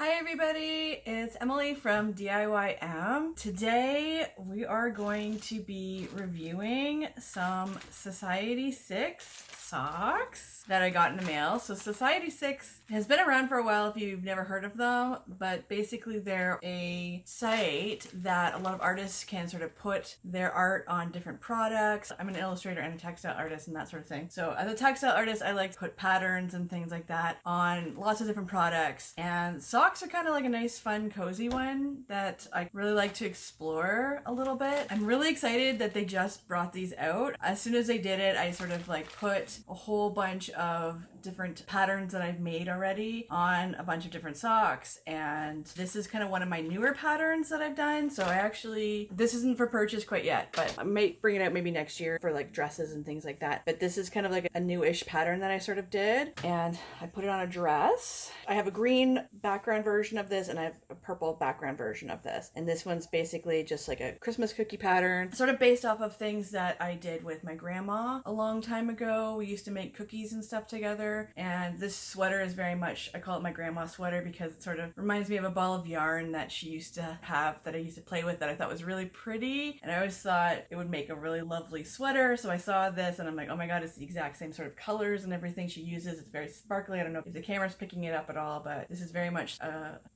Hi everybody, it's Emily from D.I.Y. Today we are going to be reviewing some Society6 socks that I got in the mail. So Society6 has been around for a while if you've never heard of them, but basically they're a site that a lot of artists can sort of put their art on different products. I'm an illustrator and a textile artist and that sort of thing. So as a textile artist, I like to put patterns and things like that on lots of different products, and socks are kind of like a nice, fun, cozy one that I really like to explore a little bit. I'm really excited that they just brought these out. As soon as they did it, I sort of like put a whole bunch of different patterns that I've made already on a bunch of different socks, and this is kind of one of my newer patterns that I've done. So this isn't for purchase quite yet, but I might bring it out maybe next year for like dresses and things like that. But this is kind of like a newish pattern that I sort of did, and I put it on a dress. I have a green background version of this and I have a purple background version of this, and this one's basically just like a Christmas cookie pattern, sort of based off of things that I did with my grandma a long time ago. We used to make cookies and stuff together, and this sweater is very much, I call it my grandma sweater because it sort of reminds me of a ball of yarn that she used to have that I used to play with that I thought was really pretty, and I always thought it would make a really lovely sweater. So I saw this and I'm like, oh my god, it's the exact same sort of colors and everything she uses. It's very sparkly. I don't know if the camera's picking it up at all, but this is very much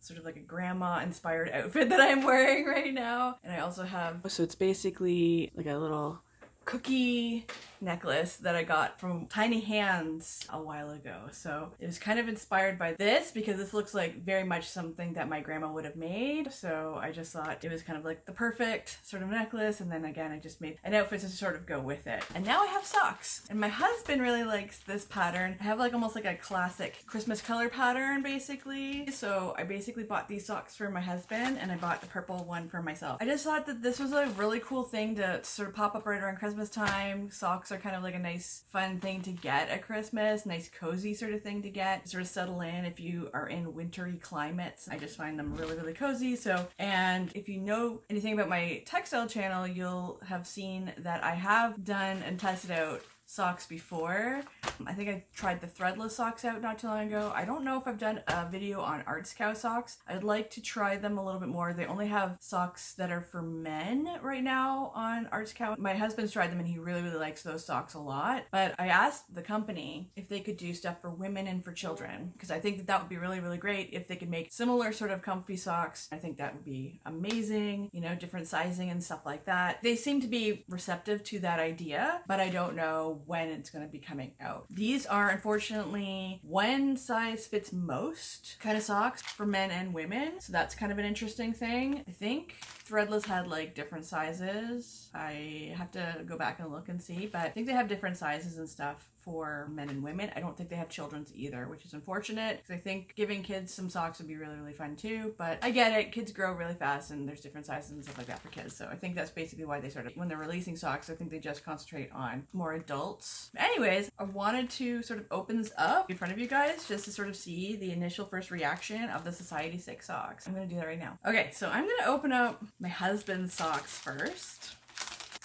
sort of like a grandma inspired outfit that I'm wearing right now. And I also have, so it's basically like a little cookie necklace that I got from Tiny Hands a while ago. So it was kind of inspired by this because this looks like very much something that my grandma would have made. So I just thought it was kind of like the perfect sort of necklace, and then again I just made an outfit to sort of go with it. And now I have socks, and my husband really likes this pattern. I have like almost like a classic Christmas color pattern basically. So I basically bought these socks for my husband and I bought the purple one for myself. I just thought that this was a really cool thing to sort of pop up right around Christmas time. Socks are kind of like a nice fun thing to get at Christmas, nice cozy sort of thing to get, sort of settle in if you are in wintry climates. I just find them really, really cozy. So, and if you know anything about my textile channel, you'll have seen that I have done and tested out socks before. I think I tried the threadless socks out not too long ago. I don't know if I've done a video on Arts Cow socks. I'd like to try them a little bit more. They only have socks that are for men right now on Arts Cow. My husband's tried them and he really, really likes those socks a lot. But I asked the company if they could do stuff for women and for children, because I think that that would be really, really great if they could make similar sort of comfy socks. I think that would be amazing, you know, different sizing and stuff like that. They seem to be receptive to that idea, but I don't know when it's going to be coming out. These are unfortunately one size fits most kind of socks for men and women, so that's kind of an interesting thing. I think threadless had like different sizes. I have to go back and look and see, but I think they have different sizes and stuff for men and women. I don't think they have children's either, which is unfortunate because I think giving kids some socks would be really, really fun too. But I get it, kids grow really fast and there's different sizes and stuff like that for kids. So I think that's basically why they started, when they're releasing socks, I think they just concentrate on more adults. Anyways, I wanted to sort of open this up in front of you guys just to sort of see the initial first reaction of the Society6 socks. I'm gonna do that right now. Okay, so I'm gonna open up my husband's socks first.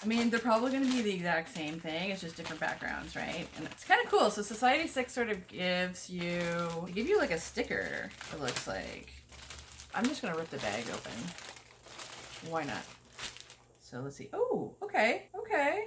I mean, they're probably going to be the exact same thing. It's just different backgrounds, right? And it's kind of cool. So Society6 sort of gives you, they give you like a sticker, it looks like. I'm just going to rip the bag open. Why not? So let's see. Oh, okay.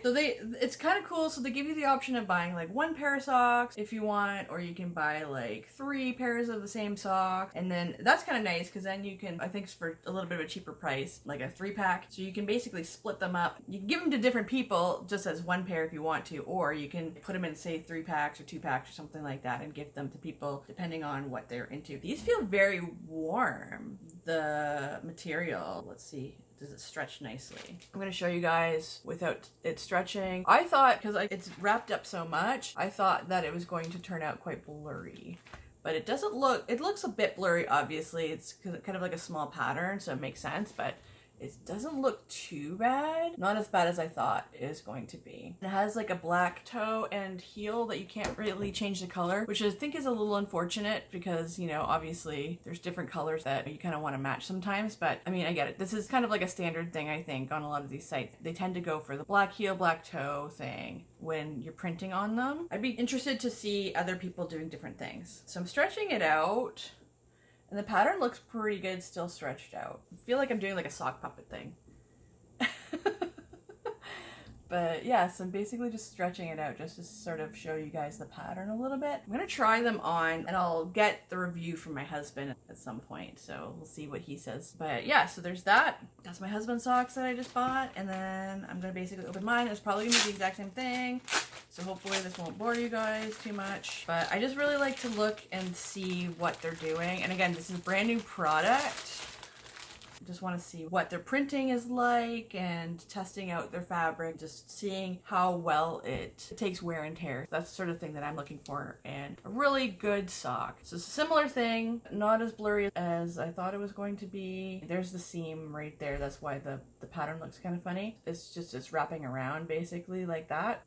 So it's kind of cool. So they give you the option of buying like one pair of socks if you want, or you can buy like 3 pairs of the same sock. And then that's kind of nice because then you can, I think it's for a little bit of a cheaper price, like a 3-pack. So you can basically split them up. You can give them to different people just as one pair if you want to, or you can put them in say 3 packs or 2 packs or something like that and give them to people depending on what they're into. These feel very warm. The material, let's see. Does it stretch nicely? I'm going to show you guys without it stretching. I thought, because it's wrapped up so much, I thought that it was going to turn out quite blurry. But it doesn't look, it looks a bit blurry, obviously. It's kind of like a small pattern, so it makes sense, but it doesn't look too bad. Not as bad as I thought it was going to be. It has like a black toe and heel that you can't really change the color, which I think is a little unfortunate because, you know, obviously there's different colors that you kind of want to match sometimes, but I mean, I get it. This is kind of like a standard thing, I think, on a lot of these sites. They tend to go for the black heel, black toe thing when you're printing on them. I'd be interested to see other people doing different things. So I'm stretching it out. And the pattern looks pretty good still stretched out. I feel like I'm doing like a sock puppet thing. But yeah, so I'm basically just stretching it out just to sort of show you guys the pattern a little bit. I'm gonna try them on and I'll get the review from my husband at some point, so we'll see what he says. But yeah, so there's that. That's my husband's socks that I just bought, and then I'm gonna basically open mine. It's probably gonna be the exact same thing, so hopefully this won't bore you guys too much. But I just really like to look and see what they're doing. And again, this is a brand new product. Just want to see what their printing is like and testing out their fabric, just seeing how well it takes wear and tear. That's the sort of thing that I'm looking for in a really good sock. So it's a similar thing, not as blurry as I thought it was going to be. There's the seam right there. That's why the pattern looks kind of funny. It's wrapping around basically like that.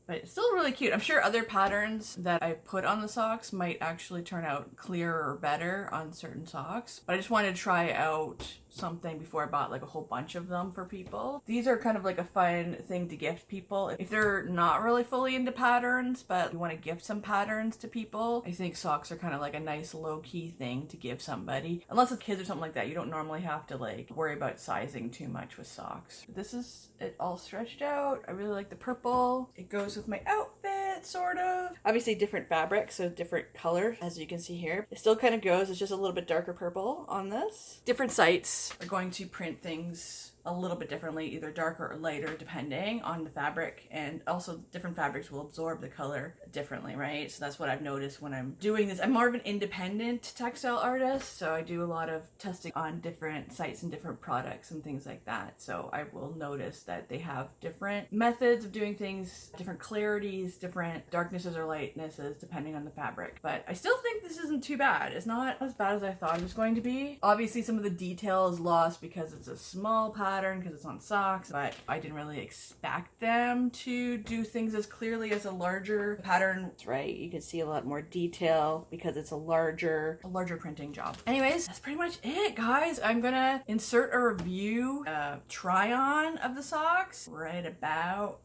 But it's still really cute. I'm sure other patterns that I put on the socks might actually turn out clearer or better on certain socks. But I just wanted to try out something before I bought like a whole bunch of them for people. These are kind of like a fun thing to gift people. If they're not really fully into patterns, but you want to gift some patterns to people, I think socks are kind of like a nice low-key thing to give somebody. Unless it's kids or something like that, you don't normally have to like worry about sizing too much with socks. This is it all stretched out. I really like the purple. It goes with my outfit, sort of. Obviously different fabric, so different color, as you can see here. It still kind of goes, it's just a little bit darker purple on this. Different sites are going to print things a little bit differently, either darker or lighter depending on the fabric, and also different fabrics will absorb the color differently, right? So that's what I've noticed when I'm doing this. I'm more of an independent textile artist, so I do a lot of testing on different sites and different products and things like that. So I will notice that they have different methods of doing things, different clarities, different darknesses or lightnesses depending on the fabric. But I still think this isn't too bad. It's not as bad as I thought it was going to be. Obviously some of the detail is lost because it's a small pattern, because it's on socks, but I didn't really expect them to do things as clearly as a larger pattern. That's right, you can see a lot more detail because it's a larger printing job. Anyways, that's pretty much it, guys. I'm gonna insert a review, try on of the socks right about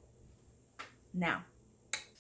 now.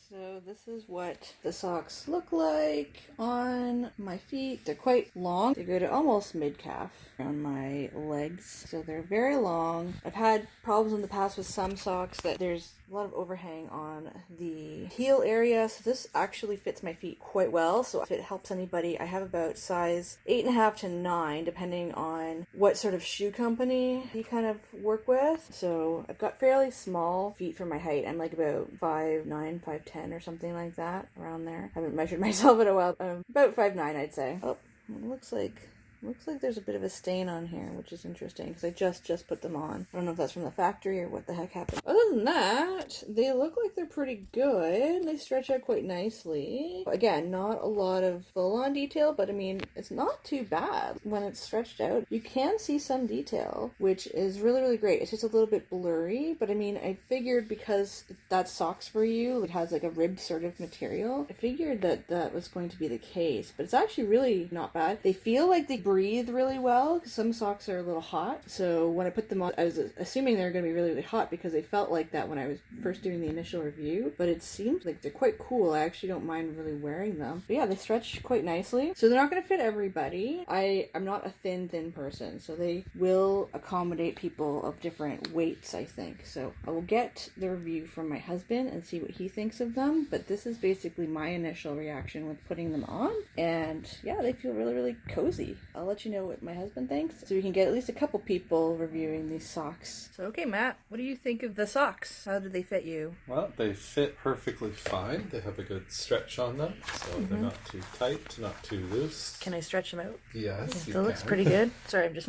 So this is what the socks look like on my feet. They're quite long. They go to almost mid-calf around my legs. So they're very long. I've had problems in the past with some socks that there's a lot of overhang on the heel area. So this actually fits my feet quite well. So if it helps anybody, I have about size 8.5 to 9, depending on what sort of shoe company you kind of work with. So I've got fairly small feet for my height. I'm like about 5'9", 5'10", or something like that, around there. I haven't measured myself in a while. About 5'9", I'd say. Oh, it looks like there's a bit of a stain on here, which is interesting because I just put them on. I don't know if that's from the factory or what the heck happened. Other than that, they look like they're pretty good. They stretch out quite nicely. Again, not a lot of full-on detail, but I mean, it's not too bad when it's stretched out. You can see some detail, which is really, really great. It's just a little bit blurry, but I mean, I figured because that's socks for you, it has like a ribbed sort of material. I figured that was going to be the case, but it's actually really not bad. They feel like they breathe really well. Some socks are a little hot, so when I put them on, I was assuming they were going to be really, really hot because they felt like that when I was first doing the initial review, but it seems like they're quite cool. I actually don't mind really wearing them. But yeah, they stretch quite nicely. So they're not going to fit everybody. I'm not a thin person, so they will accommodate people of different weights, I think. So I will get the review from my husband and see what he thinks of them, but this is basically my initial reaction with putting them on, and yeah, they feel really, really cozy. I'll let you know what my husband thinks, so we can get at least a couple people reviewing these socks. So, okay, Matt, what do you think of the socks? How did they fit you? Well, they fit perfectly fine. They have a good stretch on them, so they're not too tight, not too loose. Can I stretch them out? Yes, you can. It looks pretty good. Sorry, I'm just...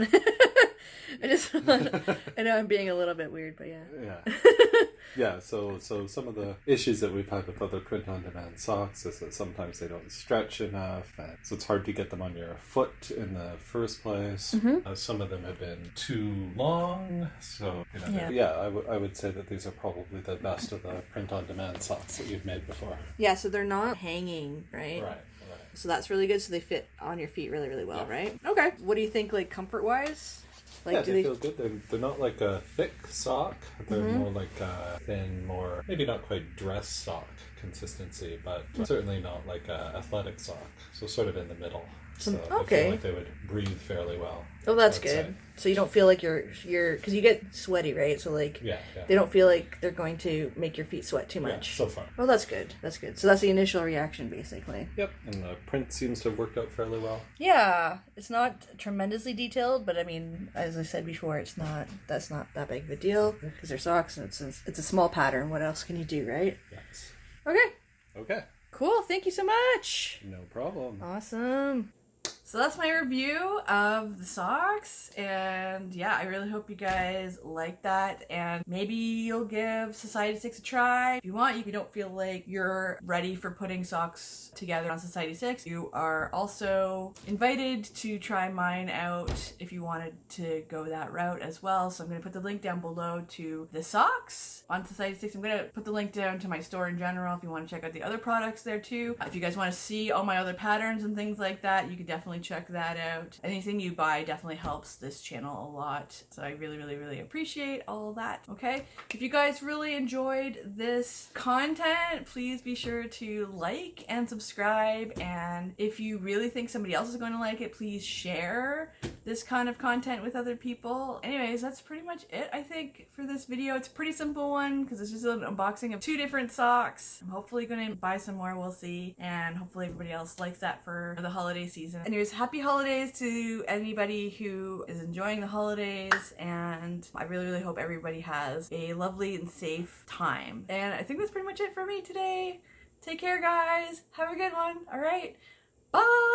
I know I'm being a little bit weird, but yeah. Yeah. Yeah, so some of the issues that we've had with other print-on-demand socks is that sometimes they don't stretch enough, and so it's hard to get them on your foot in the first place. Some of them have been too long, so I would say that these are probably the best of the print-on-demand socks that you've made before. Yeah, so they're not hanging, right? Right. So that's really good, so they fit on your feet really, really well, right? Okay. What do you think, like, comfort-wise? Like, yeah, they feel good. They're not like a thick sock. They're more like a thin, maybe not quite dress sock consistency, but certainly not like a athletic sock. So sort of in the middle. So Okay. I feel like they would breathe fairly well. Oh, that's good. So you don't feel like you're because you get sweaty, right? So like they don't feel like they're going to make your feet sweat too much. Yeah, so far. Well, that's good. That's good. So that's the initial reaction, basically. Yep, and the print seems to have worked out fairly well. Yeah, it's not tremendously detailed, but I mean, as I said before, that's not that big of a deal because they're socks and it's a small pattern. What else can you do, right? Yes. Okay. Cool. Thank you so much. No problem. Awesome. So that's my review of the socks, and yeah, I really hope you guys like that, and maybe you'll give Society6 a try. If you want, if you don't feel like you're ready for putting socks together on Society6, you are also invited to try mine out if you wanted to go that route as well. So I'm going to put the link down below to the socks on Society6. I'm going to put the link down to my store in general if you want to check out the other products there too. If you guys want to see all my other patterns and things like that, you could definitely check that out. Anything you buy definitely helps this channel a lot, so I really appreciate all that. Okay, if you guys really enjoyed this content, please be sure to like and subscribe, and if you really think somebody else is going to like it, please share this kind of content with other people. Anyways, that's pretty much it, I think, for this video. It's a pretty simple one because it's just an unboxing of 2 different socks. I'm hopefully going to buy some more, we'll see, and hopefully everybody else likes that for the holiday season. Anyways, happy holidays to anybody who is enjoying the holidays, and I really hope everybody has a lovely and safe time. And I think that's pretty much it for me today. Take care, guys. Have a good one. All right. Bye.